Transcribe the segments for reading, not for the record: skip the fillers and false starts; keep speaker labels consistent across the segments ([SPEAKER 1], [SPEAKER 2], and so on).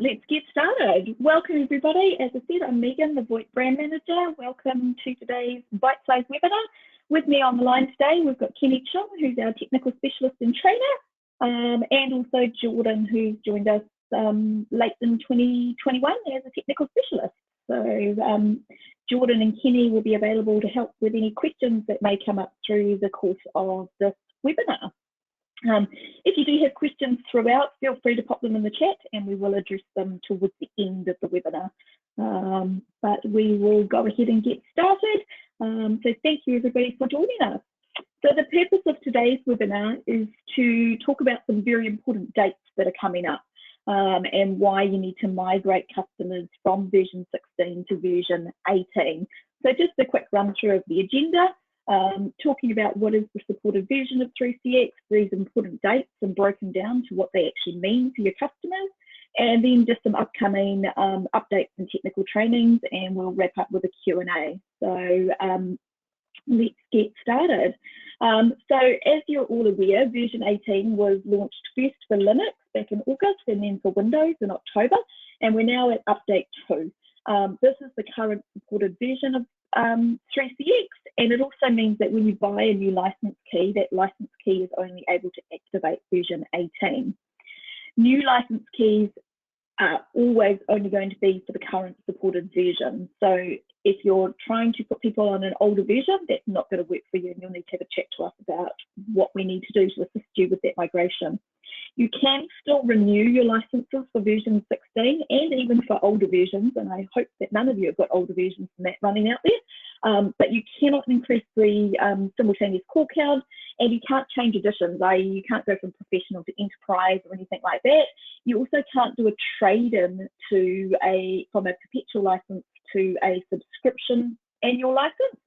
[SPEAKER 1] Let's get started. Welcome everybody. As I said, I'm Megan, the VoIP brand manager. Welcome to today's bite-sized webinar. With me on the line today, we've got Kenny Chung, who's our technical specialist and trainer, and also Jordan, who's joined us late in 2021 as a technical specialist. So Jordan and Kenny will be available to help with any questions that may come up through the course of this webinar. If you do have questions throughout, feel free to pop them in the chat and we will address them towards the end of the webinar. But we will go ahead and get started. So thank you everybody for joining us. So the purpose of today's webinar is to talk about some very important dates that are coming up and why you need to migrate customers from version 16 to version 18. So just a quick run through of the agenda. Talking about what is the supported version of 3CX, these important dates and broken down to what they actually mean for your customers, and then just some upcoming updates and technical trainings, and we'll wrap up with a Q&A. So let's get started. So as you're all aware, version 18 was launched first for Linux back in August and then for Windows in October, and we're now at update 2. This is the current supported version of 3CX, and it also means that when you buy a new license key, that license key is only able to activate version 18. New license keys are always only going to be for the current supported version. So if you're trying to put people on an older version, that's not going to work for you, and you'll need to have a chat to us about what we need to do to assist you with that migration. You can still renew your licenses for version 16 and even for older versions, and I hope that none of you have got older versions than that running out there, but you cannot increase the simultaneous call count, and you can't change editions, i.e. you can't go from professional to enterprise or anything like that. You also can't do a trade-in from a perpetual license to a subscription annual license.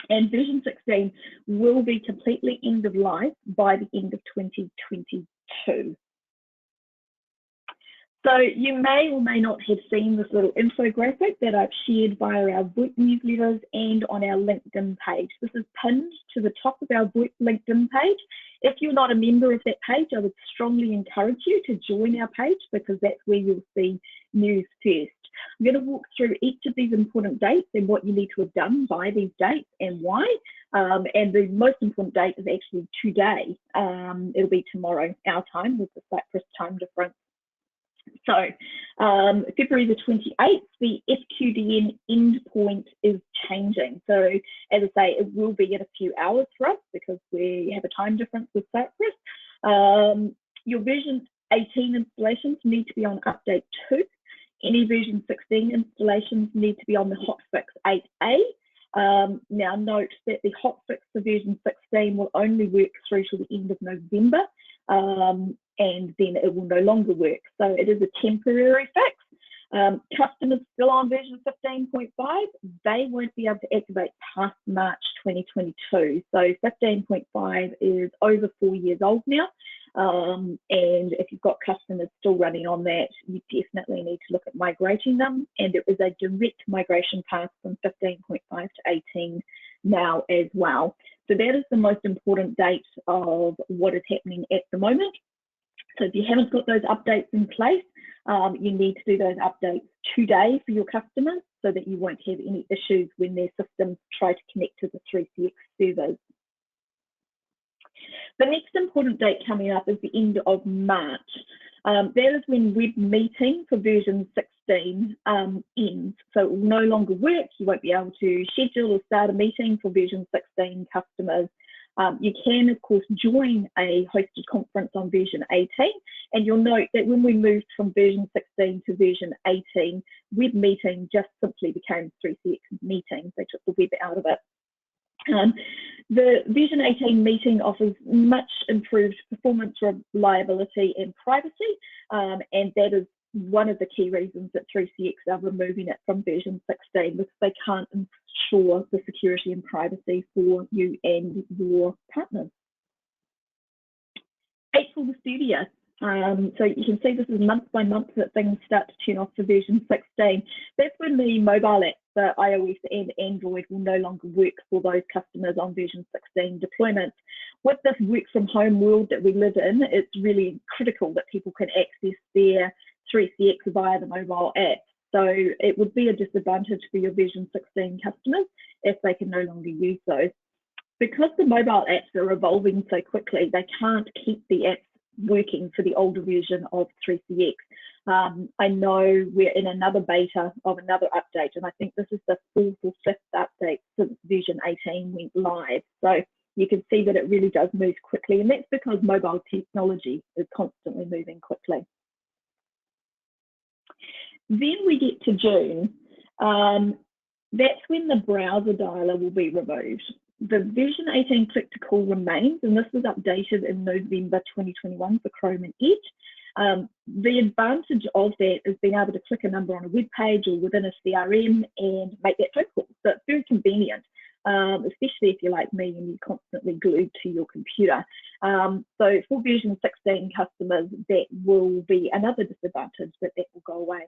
[SPEAKER 1] And version 16 will be completely end of life by the end of 2022. So you may or may not have seen this little infographic that I've shared via our VoIP newsletters and on our LinkedIn page. This is pinned to the top of our VoIP LinkedIn page. If you're not a member of that page, I would strongly encourage you to join our page, because that's where you'll see news first. I'm going to walk through each of these important dates and what you need to have done by these dates and why. And the most important date is actually today. It'll be tomorrow, our time, with the Cyprus time difference. So February the 28th, the FQDN endpoint is changing. So as I say, it will be in a few hours for us because we have a time difference with Cyprus. Your version 18 installations need to be on update 2. Any version 16 installations need to be on the hotfix 8A. Now note that the hotfix for version 16 will only work through to the end of November, and then it will no longer work. So it is a temporary fix. Customers still on version 15.5, they won't be able to activate past March 2022. So 15.5 is over 4 years old now. And if you've got customers still running on that, you definitely need to look at migrating them. And there is a direct migration path from 15.5 to 18 now as well. So that is the most important date of what is happening at the moment. So if you haven't got those updates in place, you need to do those updates today for your customers so that you won't have any issues when their systems try to connect to the 3CX servers. The next important date coming up is the end of March. That is when web meeting for version 16 ends. So it will no longer work. You won't be able to schedule or start a meeting for version 16 customers. You can, of course, join a hosted conference on version 18, and you'll note that when we moved from version 16 to version 18, web meeting just simply became 3CX meetings. They took the web out of it. The version 18 meeting offers much improved performance, reliability and privacy, and that is one of the key reasons that 3CX are removing it from version 16, because they can't ensure the security and privacy for you and your partners. April the 30th. So you can see this is month by month that things start to turn off for version 16. That's when the mobile app for iOS and Android will no longer work for those customers on version 16 deployments. With this work from home world that we live in, it's really critical that people can access their 3CX via the mobile app. So it would be a disadvantage for your version 16 customers if they can no longer use those. Because the mobile apps are evolving so quickly, they can't keep the apps working for the older version of 3CX. I know we're in another beta of another update, and I think this is the 4th or 5th update since version 18 went live. So you can see that it really does move quickly, and that's because mobile technology is constantly moving quickly. Then we get to June. That's when the browser dialer will be removed. The version 18 click-to-call remains, and this was updated in November 2021 for Chrome and Edge. The advantage of that is being able to click a number on a web page or within a CRM and make that phone call. So it's very convenient, especially if you're like me and you're constantly glued to your computer. So for version 16 customers, that will be another disadvantage, but that will go away.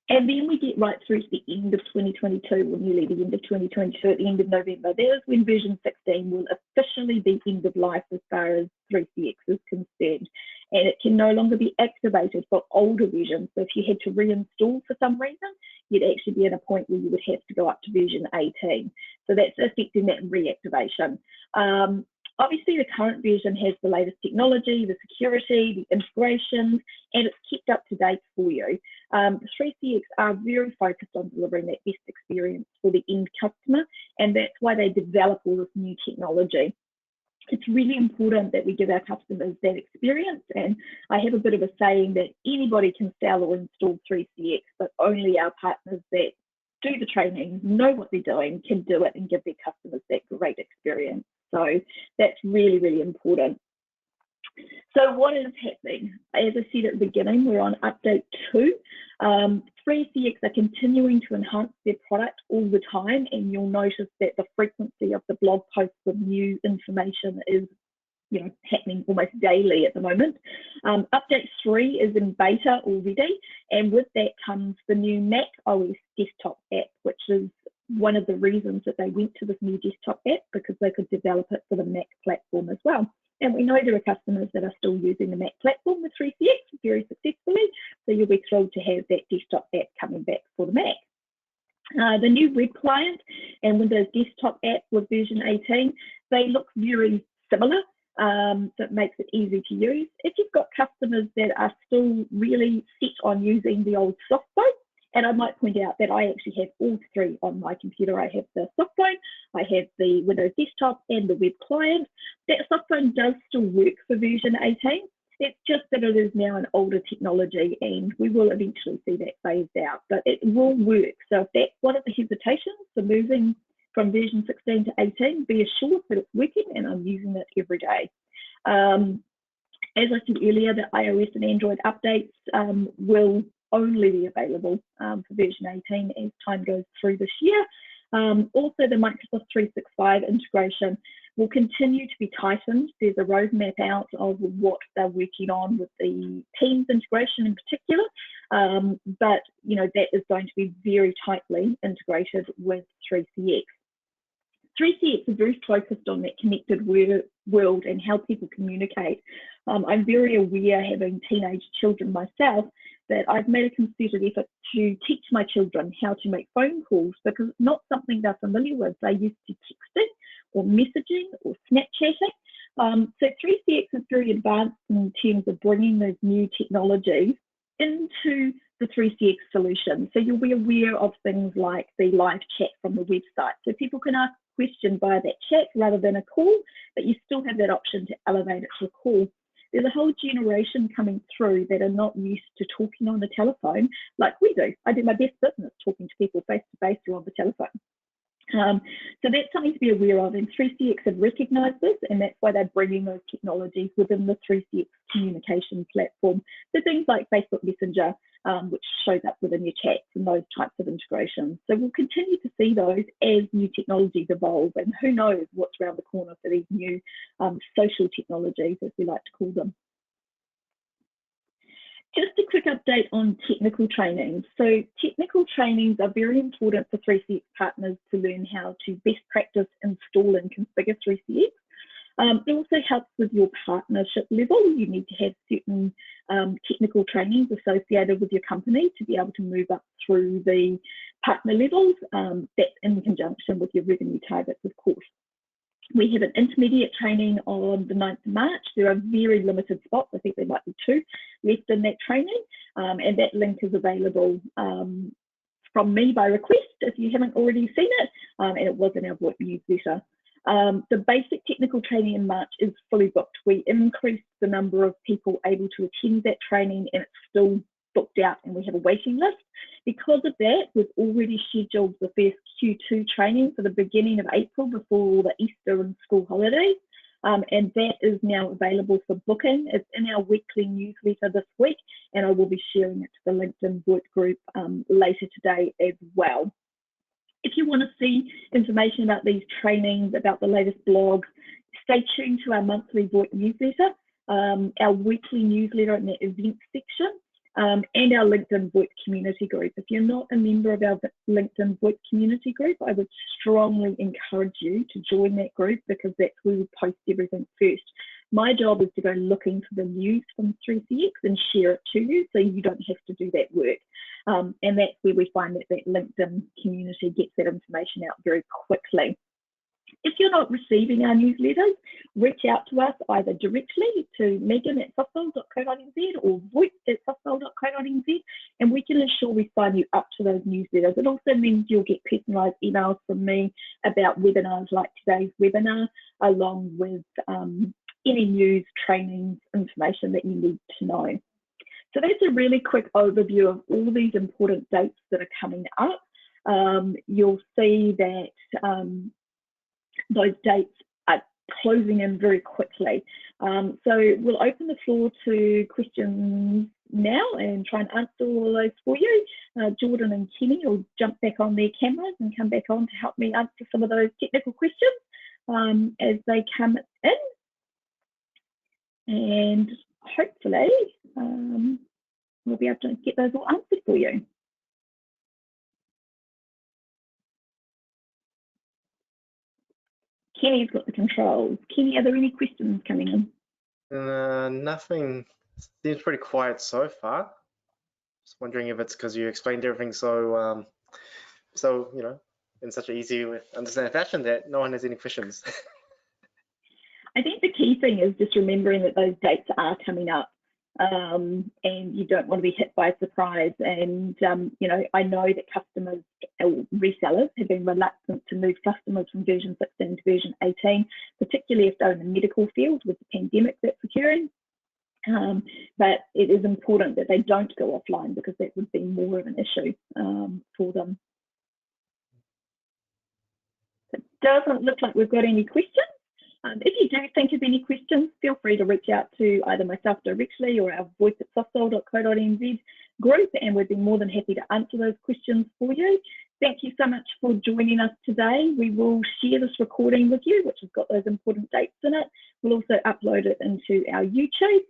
[SPEAKER 1] And then we get right through to the end of 2022, or nearly the end of 2022, at the end of November. That is when version 16 will officially be end of life as far as 3CX is concerned. And it can no longer be activated for older versions. So if you had to reinstall for some reason, you'd actually be at a point where you would have to go up to version 18. So that's affecting that reactivation. Obviously, the current version has the latest technology, the security, the integrations, and it's kept up to date for you. 3CX are very focused on delivering that best experience for the end customer, and that's why they develop all this new technology. It's really important that we give our customers that experience, and I have a bit of a saying that anybody can sell or install 3CX, but only our partners that do the training, know what they're doing, can do it and give their customers that great experience. So that's really, really important. So what is happening? As I said at the beginning, we're on update 2. 3CX are continuing to enhance their product all the time, and you'll notice that the frequency of the blog posts with new information is happening almost daily at the moment. Update 3 is in beta already, and with that comes the new Mac OS desktop app, which is one of the reasons that they went to this new desktop app, because they could develop it for the Mac platform as well. And we know there are customers that are still using the Mac platform with 3CX very successfully, so you'll be thrilled to have that desktop app coming back for the Mac. The new web client and Windows desktop app with version 18, they look very similar, so it makes it easy to use. If you've got customers that are still really set on using the old SofSol, and I might point out that I actually have all 3 on my computer. I have the SofSol, I have the Windows desktop, and the web client. That SofSol does still work for version 18. It's just that it is now an older technology, and we will eventually see that phased out, but it will work. So if that's one of the hesitations for moving from version 16 to 18, be assured that it's working, and I'm using it every day. As I said earlier, the iOS and Android updates will only be available for version 18 as time goes through this year. Also, the Microsoft 365 integration will continue to be tightened. There's a roadmap out of what they're working on with the Teams integration in particular, but that is going to be very tightly integrated with 3CX. 3CX is very focused on that connected world and how people communicate. I'm very aware, having teenage children myself, that I've made a concerted effort to teach my children how to make phone calls, because it's not something they're familiar with. They're used to texting or messaging or Snapchatting. So 3CX is very advanced in terms of bringing those new technologies into the 3CX solution. So you'll be aware of things like the live chat from the website. So people can ask questions via that chat rather than a call, but you still have that option to elevate it to a call. There's a whole generation coming through that are not used to talking on the telephone like we do. I do my best business talking to people face to face or on the telephone. So that's something to be aware of, and 3CX have recognised this, and that's why they're bringing those technologies within the 3CX communication platform. So things like Facebook Messenger, which shows up within your chats, and those types of integrations. So we'll continue to see those as new technologies evolve, and who knows what's around the corner for these new social technologies, as we like to call them. Just a quick update on technical trainings. So technical trainings are very important for 3CX partners to learn how to best practice, install and configure 3CX. It also helps with your partnership level. You need to have certain technical trainings associated with your company to be able to move up through the partner levels. That's in conjunction with your revenue targets, of course. We have an intermediate training on the 9th of March. There are very limited spots. I think there might be 2 left in that training. And that link is available from me by request if you haven't already seen it. And it was in our VoIP newsletter. The basic technical training in March is fully booked. We increased the number of people able to attend that training, and it's still booked out, and we have a waiting list. Because of that, we've already scheduled the first Q2 training for the beginning of April before all the Easter and school holidays. And that is now available for booking. It's in our weekly newsletter this week, and I will be sharing it to the LinkedIn VoIP group later today as well. If you want to see information about these trainings, about the latest blogs, stay tuned to our monthly VoIP newsletter, our weekly newsletter in the events section, and our LinkedIn VoIP community group. If you're not a member of our LinkedIn VoIP community group, I would strongly encourage you to join that group, because that's where we post everything first. My job is to go looking for the news from 3CX and share it to you, so you don't have to do that work. And that's where we find that that LinkedIn community gets that information out very quickly. If you're not receiving our newsletters, reach out to us either directly to megan@sofsol.co.nz or voip@sofsol.co.nz, and we can ensure we sign you up to those newsletters. It also means you'll get personalised emails from me about webinars like today's webinar, along with any news, trainings, information that you need to know. So that's a really quick overview of all these important dates that are coming up. You'll see that those dates are closing in very quickly. So we'll open the floor to questions now and try and answer all of those for you. Jordan and Kenny will jump back on their cameras and come back on to help me answer some of those technical questions as they come in. And hopefully we'll be able to get those all answered for you. Kenny's got the controls. Kenny, are there any questions coming in?
[SPEAKER 2] Nothing. Seems pretty quiet so far. Just wondering if it's because you explained everything so you know, in such an easy, understanding fashion that no one has any questions.
[SPEAKER 1] I think the key thing is just remembering that those dates are coming up, and you don't want to be hit by a surprise. And you know, I know that customers or resellers have been reluctant to move customers from version 16 to version 18, particularly if they're in the medical field with the pandemic that's occurring. But it is important that they don't go offline, because that would be more of an issue for them. It doesn't look like we've got any questions. If you do think of any questions, feel free to reach out to either myself directly or our voip@sofsol.co.nz group, and we'd be more than happy to answer those questions for you. Thank you so much for joining us today. We will share this recording with you, which has got those important dates in it. We'll also upload it into our YouTube.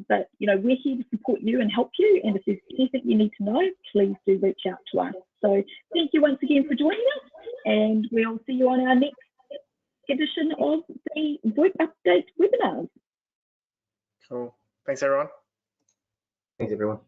[SPEAKER 1] But you know, we're here to support you and help you, and if there's anything you need to know, please do reach out to us. So thank you once again for joining us, and we'll see you on our next edition of the VoIP Update webinars.
[SPEAKER 2] Cool. Thanks, everyone.
[SPEAKER 3] Thanks, everyone.